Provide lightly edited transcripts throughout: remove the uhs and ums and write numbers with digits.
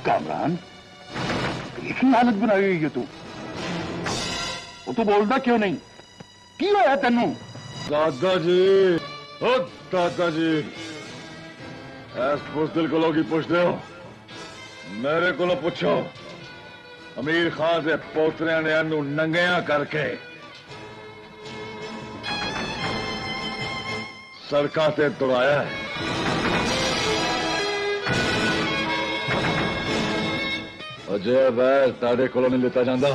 कामरान की हालत बनाई हुई है तू? वो तू बोलता क्यों नहीं? की होया तेनू? दादाजी, ओ दादाजी, ऐस बुज़दिल को लोग ही पूछते हो, मेरे को पूछो। अमीर खान से पोतरे ने अनु नंगिया करके सड़कों से दौड़ाया है। अजय वैर ताड़े को नहीं लेता जाता।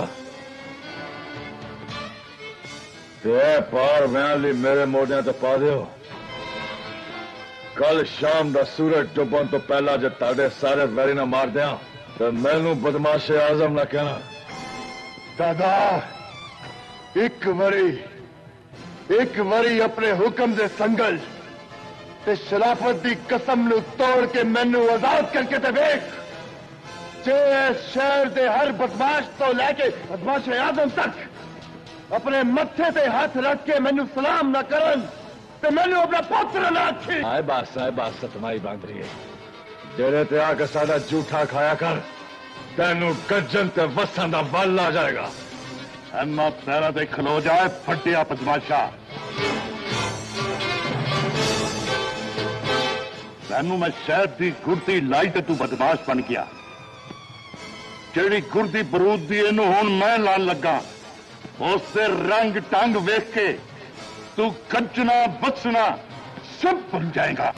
पार वैली मेरे मोड़िया तो पा दो। कल शाम का सूरज डुबन तो पहला जो ताड़े सारे वैरी ना मार दिया तो मैनू बदमाशे आजम ना कहना। दादा एक वरी अपने हुक्म से संगल ते शराफत की कसम नु तोड़ के मैनू आजाद करके ते वेख। जे शहर के हर बदमाश तो लैके बदमाशे आजम तक अपने मत्थे ते हाथ रख के मैनू सलाम ना करन ते मैनू अपना पुत्र ना आखी। है बात सतमाई बांध रही है। जेड़े ते आके सादा जूठा खाया कर, तेनू गज्जन ते वसन दा बल आ जाएगा। अन्ना पैरा ते खलो जाए फटिया बदमाशा। तैनू मैं शहर की गुरदी लाई ते तू बदमाश बन गया। जेड़ी गुरदी बरूद दी इनू हुण मैं लान लगा, उससे रंग टंग वेख के तू कच्चना बचना सब बन जाएगा।